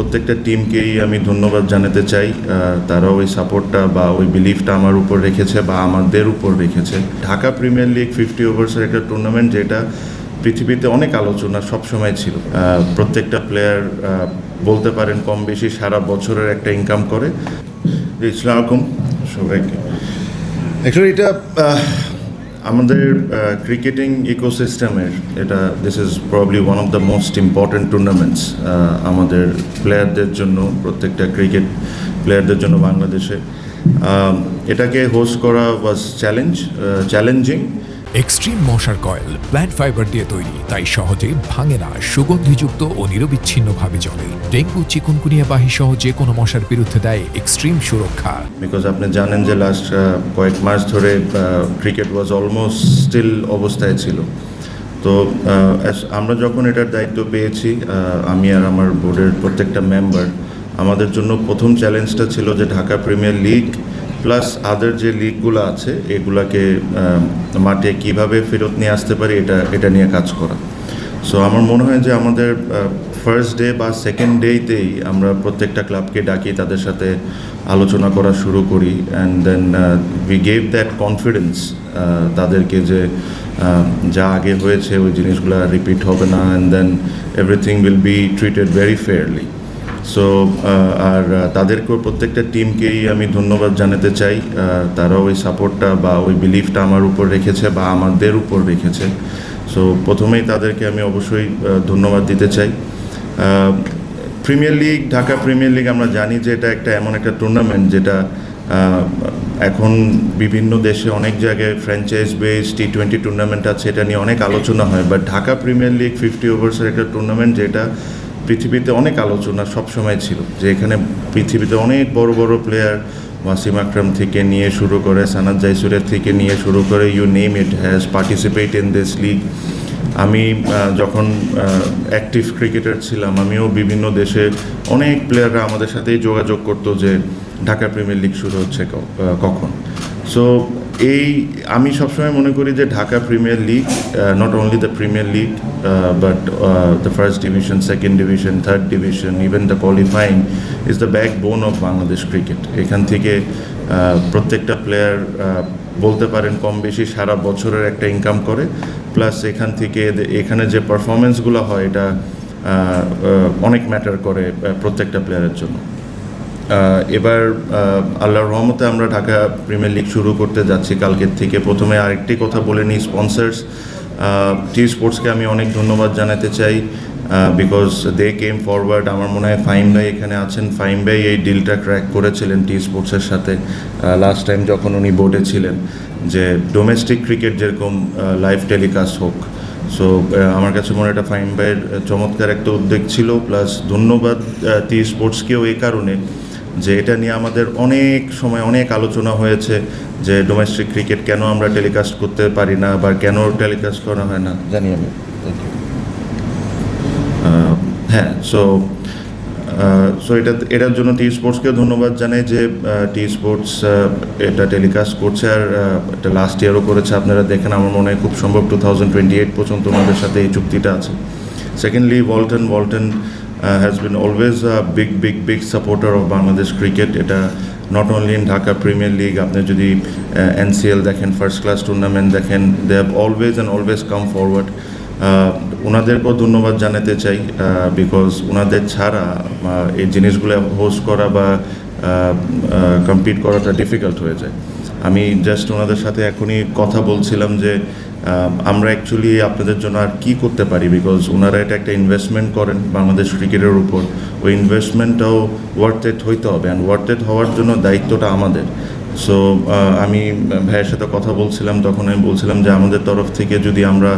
প্রত্যেকটা টিমকেই আমি ধন্যবাদ জানাতে চাই। তারা ওই সাপোর্টটা বা ওই বিলিফটা আমার উপর রেখেছে বা আমাদের উপর রেখেছে। ঢাকা প্রিমিয়ার লিগ 50 ওভার্সের একটা টুর্নামেন্ট, যেটা পৃথিবীতে অনেক আলোচনা সবসময় ছিল। প্রত্যেকটা প্লেয়ার বলতে পারেন কম বেশি সারা বছরের একটা ইনকাম করে। আসসালামু আলাইকুম সবাইকে। অ্যাকচুয়ালি এটা আমাদের ক্রিকেটিং ইকোসিস্টেমের this is probably one of the most important tournaments আমাদের প্লেয়ারদের জন্য, প্রত্যেকটা ক্রিকেট প্লেয়ারদের জন্য বাংলাদেশে। এটাকে হোস্ট করা ওয়াজ চ্যালেঞ্জিং। এক্সট্রিম মশার কয়েল প্ল্যান্ট ফাইবার দিয়ে তৈরি, তাই সহজে ভাঙে না, সুগন্ধিযুক্ত ও নিরবিচ্ছিন্নভাবে জ্বলে। ডেঙ্গু, চিকুনগুনিয়া বাহি সহ যে কোনো মশার বিরুদ্ধে দেয় এক্সট্রিম সুরক্ষা। বিকজ আপনি জানেন যে লাস্ট কয়েক মাস ধরে ক্রিকেট ওয়াজ অলমোস্ট স্টিল অবস্থায় ছিল। তো আমরা যখন এটার দায়িত্ব পেয়েছি, আমি আর আমার বোর্ডের প্রত্যেকটা মেম্বার, আমাদের জন্য প্রথম চ্যালেঞ্জটা ছিল যে ঢাকা প্রিমিয়ার লিগ প্লাস আদার যে লিগগুলো আছে এগুলাকে মাঠে কিভাবে ফেরত নিয়ে আসতে পারি এটা নিয়ে কাজ করা। সো আমার মনে হয় যে আমাদের ফার্স্ট ডে বা সেকেন্ড ডেতেই আমরা প্রত্যেকটা ক্লাবকে ডাকি, তাদের সাথে আলোচনা করা শুরু করি, and then we gave that confidence তাদেরকে যে যা আগে হয়েছে ওই জিনিসগুলো রিপিট হবে না, and then everything will be treated very fairly. So আর তাদেরকেও প্রত্যেকটা টিমকেই আমি ধন্যবাদ জানাতে চাই। তারা ওই সাপোর্টটা বা ওই বিলিফটা আমার উপর রেখেছে বা আমাদের উপর রেখেছে। সো প্রথমেই তাদেরকে আমি অবশ্যই ধন্যবাদ দিতে চাই। Premier league, Dhaka premier league, আমরা জানি যে এটা এমন একটা টুর্নামেন্ট যেটা এখন বিভিন্ন দেশে অনেক জায়গায় ফ্র্যাঞ্চাইজ বেস T20 টুর্নামেন্ট আছে, এটা নিয়ে অনেক আলোচনা হয়। বাট ঢাকা প্রিমিয়ার লিগ 50 ওভার্সের একটা টুর্নামেন্ট, যেটা পৃথিবীতে অনেক আলোচনা সবসময় ছিল, যে এখানে পৃথিবীতে অনেক বড় বড় প্লেয়ার, ওয়াসিম আকরাম থেকে নিয়ে শুরু করে সানাত জায়সুরের থেকে নিয়ে শুরু করে you name it has participate in this league. আমি যখন অ্যাক্টিভ ক্রিকেটার ছিলাম, আমিও বিভিন্ন দেশে অনেক প্লেয়াররা আমাদের সাথেই যোগাযোগ করতো যে ঢাকা প্রিমিয়ার লিগ শুরু হচ্ছে কখন। সো আমি সবসময় মনে করি যে Dhaka premier league, not only the premier league but the first division, second division, third division, even the qualifying is the backbone of Bangladesh cricket. এখান থেকে প্রত্যেকটা প্লেয়ার বলতে পারেন কম বেশি সারা বছরের একটা ইনকাম করে, প্লাস এখানে যে পারফরমেন্সগুলো হয় এটা অনেক ম্যাটার করে প্রত্যেকটা প্লেয়ারের জন্য। এবার আল্লাহর রহমতে আমরা ঢাকা প্রিমিয়ার লিগ শুরু করতে যাচ্ছি কালকের থেকে। প্রথমে আরেকটি কথা বলে নিই, স্পন্সার্স টি স্পোর্টসকে আমি অনেক ধন্যবাদ জানাতে চাই, বিকজ দে কেম ফরওয়ার্ড। আমার মনে হয় ফাহিম ভাই এখানে আছেন, ফাহিম ভাই এই ডিলটা ক্র্যাক করেছিলেন টি স্পোর্টসের সাথে লাস্ট টাইম যখন উনি বোর্ডে ছিলেন, যে ডোমেস্টিক ক্রিকেট যেরকম লাইভ টেলিকাস্ট হোক। সো আমার কাছে মনে হয় এটা ফাহিম ভাইয়ের চমৎকার একটা উদ্যোগ ছিল। প্লাস ধন্যবাদ টি স্পোর্টসকেও এই কারণে যে এটা নিয়ে আমাদের অনেক সময় অনেক আলোচনা হয়েছে যে ডোমেস্টিক ক্রিকেট কেন আমরা টেলিকাস্ট করতে পারি না বা কেন টেলিকাস্ট করা হয় না, জানি আমি। হ্যাঁ, সো এটার জন্য টি স্পোর্টসকেও ধন্যবাদ জানাই যে টি স্পোর্টস এটা টেলিকাস্ট করছে, আর এটা লাস্ট ইয়ারও করেছে। আপনারা দেখেন, আমার মনে হয় খুব সম্ভব 2028 পর্যন্ত ওনাদের সাথে এই চুক্তিটা আছে। Secondly, Walton has been always a big supporter of Bangladesh cricket. এটা not only in Dhaka Premier League, আপনি যদি NCL দেখেন, ফার্স্ট ক্লাস টুর্নামেন্ট দেখেন, they have always come forward. ওনাদেরকেও ধন্যবাদ জানাতে চাই, বিকজ ওনাদের ছাড়া এই জিনিসগুলো হোস্ট করা বা কম্পিট করাটা ডিফিকাল্ট হয়ে যায়। আমি জাস্ট ওনাদের সাথে এখনই কথা বলছিলাম যে আমরা অ্যাকচুয়ালি আপনাদের জন্য আর কী করতে পারি, বিকজ ওনারা এটা একটা ইনভেস্টমেন্ট করেন বাংলাদেশ ক্রিকেটের উপর। ওই ইনভেস্টমেন্টটাও ওয়ার্থ ইট হইতে হবে, অ্যান্ড ওয়ার্থ ইট হওয়ার জন্য দায়িত্বটা আমাদের। সো আমি ভাইয়ের সাথে কথা বলছিলাম, তখন আমি বলছিলাম যে আমাদের তরফ থেকে যদি আমরা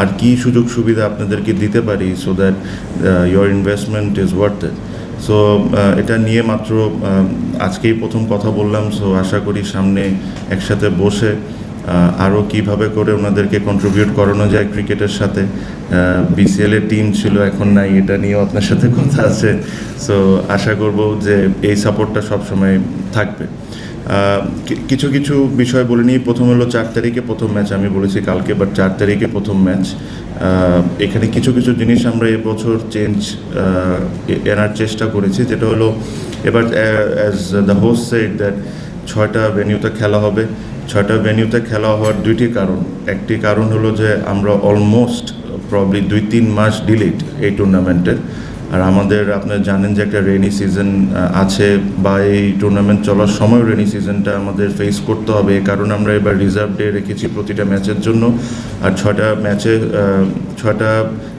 আর কী সুযোগ সুবিধা আপনাদেরকে দিতে পারি, so that your investment is worth it. So এটা নিয়ে মাত্র আজকেই প্রথম কথা বললাম। সো আশা করি সামনে একসাথে বসে আরও কীভাবে করে ওনাদেরকে কন্ট্রিবিউট করানো যায় ক্রিকেটের সাথে। BCL-এর টিম ছিল, এখন নাই, এটা নিয়েও আপনার সাথে কথা আছে। সো আশা করব যে এই সাপোর্টটা সবসময় থাকবে। কিছু বিষয় বলে নিই। প্রথম হলো 4 তারিখে প্রথম ম্যাচ, আমি বলেছি কালকে, বাট 4 তারিখে প্রথম ম্যাচ এখানে কিছু কিছু জিনিস আমরা এবছর চেঞ্জ এনার চেষ্টা করেছি, যেটা হলো এবার as the host said that 6টা ভেন্যুতে খেলা হবে। 6টা ভেন্যুতে খেলা হওয়ার দুইটি কারণ। একটি কারণ হলো যে আমরা অলমোস্ট প্রবলি 2-3 মাস ডিলেড এই টুর্নামেন্টের। আর আমাদের আপনারা জানেন যে একটা রেনি সিজন আছে, বা এই টুর্নামেন্ট চলার সময় রেনি সিজনটা আমাদের ফেস করতে হবে। এই কারণে আমরা এবার রিজার্ভ ডে রেখেছি প্রতিটা ম্যাচের জন্য। আর 6টা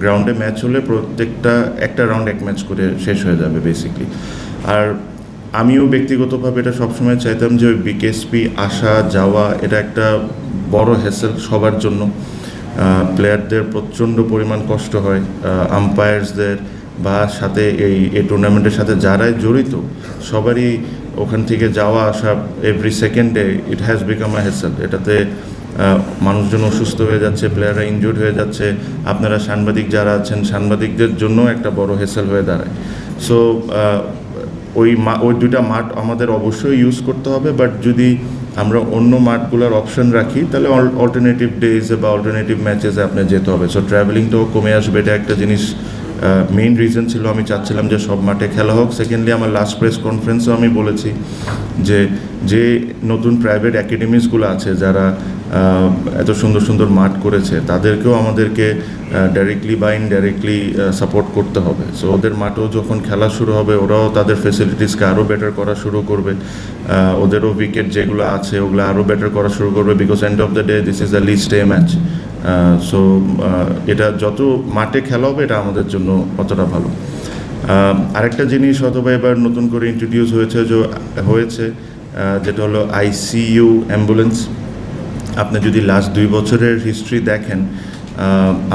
গ্রাউন্ডে ম্যাচ হলে প্রত্যেকটা একটা রাউন্ড এক ম্যাচ করে শেষ হয়ে যাবে বেসিকলি। আর আমিও ব্যক্তিগতভাবে এটা সবসময় চাইতাম যে ওই বিকেএসপি আসা যাওয়া এটা একটা বড় হ্যাসেল সবার জন্য। প্লেয়ারদের প্রচণ্ড পরিমাণ কষ্ট হয়, আম্পায়ার্সদের বা সাথে এই টুর্নামেন্টের সাথে যারাই জড়িত সবারই ওখান থেকে যাওয়া আসা এভরি সেকেন্ডে it has become a hassle. এটাতে মানুষজন অসুস্থ হয়ে যাচ্ছে, প্লেয়াররা ইনজুর্ড হয়ে যাচ্ছে, আপনারা সাংবাদিক যারা আছেন সাংবাদিকদের জন্য একটা বড় হ্যাসেল হয়ে দাঁড়ায়। সো ওই দুইটা মাঠ আমাদের অবশ্যই ইউজ করতে হবে, বাট যদি আমরা অন্য মাঠগুলোর অপশন রাখি তাহলে অল্টারনেটিভ ডেজে বা অল্টারনেটিভ ম্যাচেসে আপনার যেতে হবে। সো ট্রাভেলিংটাও কমে আসবে, এটা একটা জিনিস মেইন রিজন ছিল। আমি চাচ্ছিলাম যে সব মাঠে খেলা হোক। সেকেন্ডলি আমার লাস্ট প্রেস কনফারেন্সেও আমি বলেছি যে নতুন প্রাইভেট একাডেমিসগুলো আছে যারা এত সুন্দর সুন্দর মাঠ করেছে তাদেরকেও আমাদেরকে ডাইরেক্টলি বা ইনডাইরেক্টলি সাপোর্ট করতে হবে। সো ওদের মাঠেও যখন খেলা শুরু হবে ওরাও তাদের ফেসিলিটিসকে আরও বেটার করা শুরু করবে, ওদেরও উইকেট যেগুলো আছে ওগুলো আরও বেটার করা শুরু করবে, because end of the day this is the List A match. So এটা যত মাঠে খেলা হবে এটা আমাদের জন্য অতটা ভালো। আরেকটা জিনিস অথবা এবার নতুন করে ইন্ট্রোডিউস হয়েছে যেটা হলো আইসিইউ অ্যাম্বুলেন্স। আপনি যদি লাস্ট 2 বছরের হিস্ট্রি দেখেন,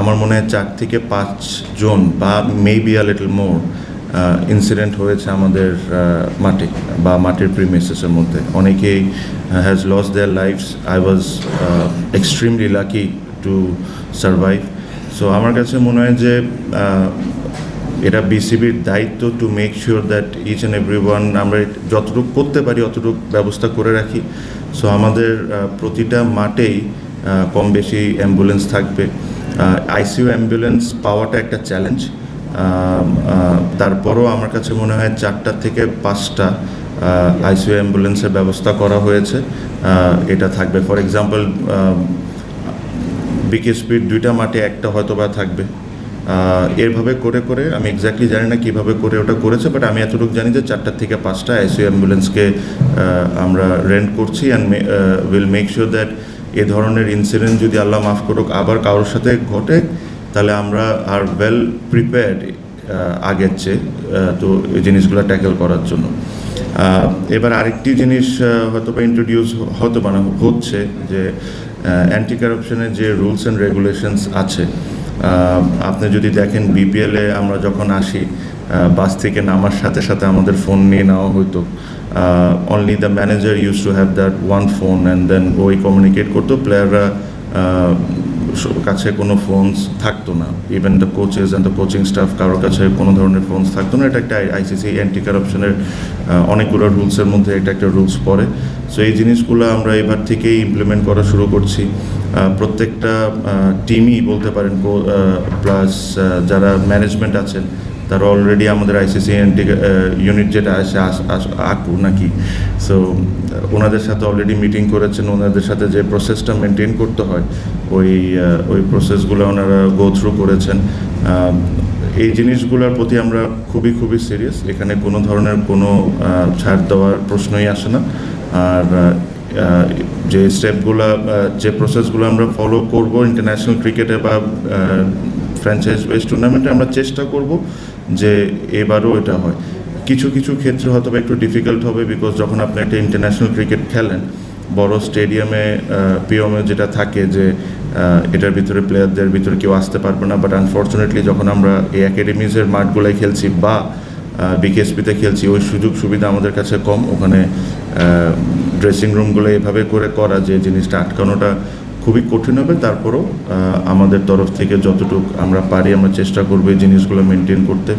আমার মনে হয় 4 থেকে 5 জন বা maybe a little more incident হয়েছে আমাদের মাঠে বা মাঠের প্রিমিসেসের মধ্যে। অনেকেই has lost their lives. I was extremely lucky to survive. So আমার কাছে মনে হয় যে এটা বিসিবির দায়িত্ব to make sure that each and every one আমরা যতটুকু করতে পারি অতটুকু ব্যবস্থা করে রাখি। সো আমাদের প্রতিটা মাঠেই কম বেশি অ্যাম্বুলেন্স থাকবে। আইসিইউ অ্যাম্বুলেন্স পাওয়াটা একটা চ্যালেঞ্জ, তারপরও আমার কাছে মনে হয় 4টা থেকে 5টা আইসিইউ অ্যাম্বুলেন্সের ব্যবস্থা করা হয়েছে। এটা থাকবে, ফর এক্সাম্পল বিকেএসপির 2টা মাঠে একটা হয়তো বা থাকবে। এরভাবে করে করে আমি এক্স্যাক্টলি জানি না কীভাবে করে ওটা করেছে, বাট আমি এতটুকু জানি যে 4টা থেকে 5টা আইসিইউ অ্যাম্বুলেন্সকে আমরা রেন্ট করছি and will make sure that এ ধরনের ইনসিডেন্ট যদি আল্লাহ মাফ করুক আবার কারোর সাথে ঘটে তাহলে আমরা আর ওয়েল প্রিপেয়ার্ড আগের চেয়ে তো এই জিনিসগুলো ট্যাকেল করার জন্য। এবার আরেকটি জিনিস হয়তো বা ইন্ট্রোডিউস হচ্ছে যে অ্যান্টি কারাপশনের যে রুলস অ্যান্ড রেগুলেশনস আছে। আপনি যদি দেখেন বিপিএলে আমরা যখন আসি বাস থেকে নামার সাথে সাথে আমাদের ফোন নিয়ে নেওয়া হতো। Only the manager use to have that one phone and then ওই কমিউনিকেট করতো, প্লেয়াররা কাছে কোনো ফোনস থাকতো না। Even the coaches and the coaching staff কারোর কাছে কোনো ধরনের ফোনস থাকতো না। এটা একটা আইসিসি অ্যান্টি কারাপশনের অনেকগুলো রুলসের মধ্যে এটা একটা রুলস পড়ে। সো এই জিনিসগুলো আমরা এবার থেকেই ইমপ্লিমেন্ট করা শুরু করছি। প্রত্যেকটা টিমই বলতে পারেন প্লাস যারা ম্যানেজমেন্ট আছেন তারা অলরেডি আমাদের আইসিসি ইউনিট যেটা আছে আকু নাকি, সো ওনাদের সাথে অলরেডি মিটিং করেছেন। ওনাদের সাথে যে প্রসেসটা মেনটেন করতে হয় ওই প্রসেসগুলো ওনারা গো থ্রু করেছেন। এই জিনিসগুলোর প্রতি আমরা খুবই খুবই সিরিয়াস। এখানে কোনো ধরনের কোনো ছাড় দেওয়ার প্রশ্নই আসে না। আর যে স্টেপগুলো যে প্রসেসগুলো আমরা ফলো করব ইন্টারন্যাশনাল ক্রিকেটে বা ফ্র্যাঞ্চাইজ বেস টুর্নামেন্টে আমরা চেষ্টা করব যে এবারও এটা হয়। কিছু কিছু ক্ষেত্রে হয়তো একটু ডিফিকাল্ট হবে, বিকজ যখন আপনি একটা ইন্টারন্যাশনাল ক্রিকেট খেলেন বড় স্টেডিয়ামে পিএমে যেটা থাকে যে এটার ভিতরে প্লেয়ারদের ভিতরে কেউ আসতে পারবে না। বাট আনফর্চুনেটলি যখন আমরা এই একাডেমিজের মাঠগুলোয় খেলছি বা বিকেএসপিতে খেলছি ওই সুযোগ সুবিধা আমাদের কাছে কম। ওখানে ড্রেসিং রুমগুলো এভাবে করে করা যে জিনিসটা আটকানোটা খুবই কঠিন হবে। তারপরও আমাদের তরফ থেকে যতটুকু আমরা পারি আমরা চেষ্টা করবো এই জিনিসগুলো মেনটেন করতে।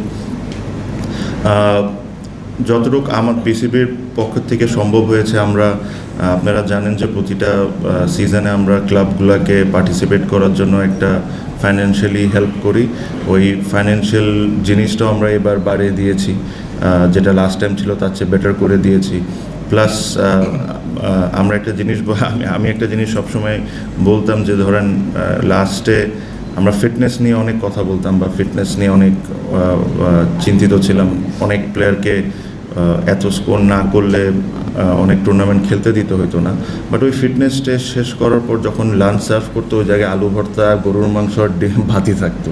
যতটুকু আমার বিসিবির পক্ষ থেকে সম্ভব হয়েছে আমরা আপনারা জানেন যে প্রতিটা সিজনে আমরা ক্লাবগুলোকে পার্টিসিপেট করার জন্য একটা ফাইন্যান্সিয়ালি হেল্প করি, ওই ফাইন্যান্সিয়াল জিনিসটাও আমরা এবার বাড়িয়ে দিয়েছি, যেটা লাস্ট টাইম ছিল তার চেয়ে বেটার করে দিয়েছি। প্লাস আমরা একটা জিনিস আমি একটা জিনিস সবসময় বলতাম যে ধরেন লাস্টে আমরা ফিটনেস নিয়ে অনেক কথা বলতাম বা ফিটনেস নিয়ে অনেক চিন্তিত ছিলাম, অনেক প্লেয়ারকে এত স্কোর না করলে অনেক টুর্নামেন্ট খেলতে দিতে হতো না। বাট ওই ফিটনেস টেস্ট শেষ করার পর যখন লাঞ্চ সার্ভ করতো ওই জায়গায় আলু ভর্তা, গরুর মাংস আর ডিম ভাতি থাকতো।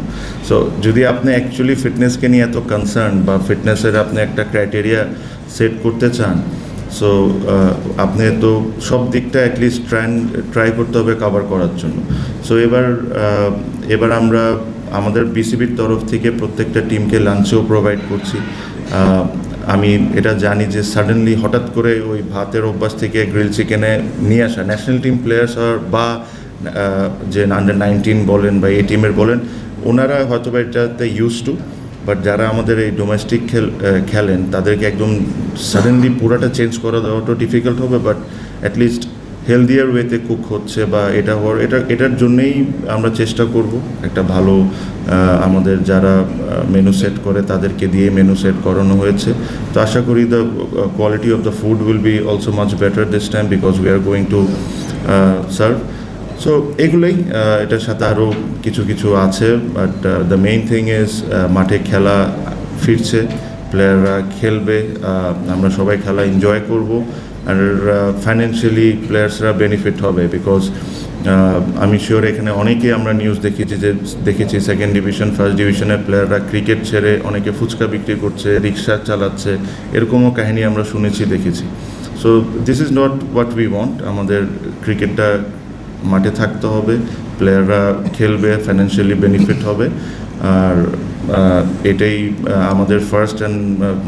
সো যদি আপনি অ্যাকচুয়ালি ফিটনেসকে নিয়ে এত কনসার্ন বা ফিটনেসের আপনি একটা ক্রাইটেরিয়া সেট করতে চান, সো আপনি তো সব দিকটা অ্যাটলিস্ট ট্রাই করতে হবে কভার করার জন্য। সো এবার আমরা আমাদের বিসিবির তরফ থেকে প্রত্যেকটা টিমকে লাঞ্চেও প্রোভাইড করছি। আমি এটা জানি যে সাডেনলি হঠাৎ করে ওই ভাতের অভ্যাস থেকে গ্রিল চিকেনে নিয়ে আসা ন্যাশনাল টিম প্লেয়ার্স বা যে আন্ডার 19 বলেন বা এই টিমের বলেন, ওনারা হয়তো বা এটাতে ইউজ টু, বাট যারা আমাদের এই ডোমেস্টিক খেলেন তাদেরকে একদম সাডেনলি পুরাটা চেঞ্জ করা দেওয়াটা ডিফিকাল্ট হবে। বাট অ্যাটলিস্ট হেলদিয়ার ওয়েতে কুক হচ্ছে বা এটার জন্যেই আমরা চেষ্টা করব একটা ভালো আমাদের যারা মেনু সেট করে তাদেরকে দিয়ে মেনু সেট করানো হয়েছে। তো আশা করি the quality of the food will be also much better this time because we are going to serve. So এগুলোই, এটার সাথে আরও কিছু আছে, but the main thing is মাঠে খেলা ফিরছে, প্লেয়াররা খেলবে, আমরা সবাই খেলা এনজয় করব, আর ফাইন্যান্সিয়ালি প্লেয়ার্সরা বেনিফিট হবে বিকজ আমি শিওর এখানে অনেকেই আমরা নিউজ দেখেছি সেকেন্ড ডিভিশন ফার্স্ট ডিভিশনের প্লেয়াররা ক্রিকেট ছেড়ে অনেকে ফুচকা বিক্রি করছে, রিক্সা চালাচ্ছে, এরকমও কাহিনী আমরা শুনেছি দেখেছি। So this is not what we want. আমাদের ক্রিকেটটা মাঠে থাকতে হবে, প্লেয়াররা খেলবে, ফাইন্যান্সিয়ালি বেনিফিট হবে, আর এটাই আমাদের first and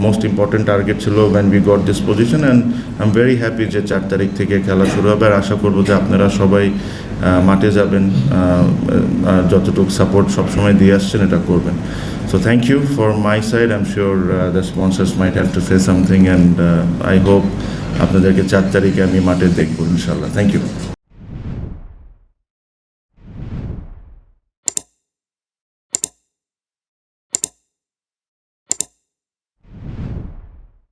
most important target ছিল when we got this position. And I am very happy যে 4 তারিখ থেকে খেলা শুরু হবে, আর আশা করবো যে আপনারা সবাই মাঠে যাবেন, যতটুকু সাপোর্ট সবসময় দিয়ে আসছেন এটা করবেন। So thank you for my side. I am sure the sponsors might have to say something, and I hope আপনাদেরকে 4 তারিখে আমি মাঠে দেখবো ইনশাল্লাহ। Thank you.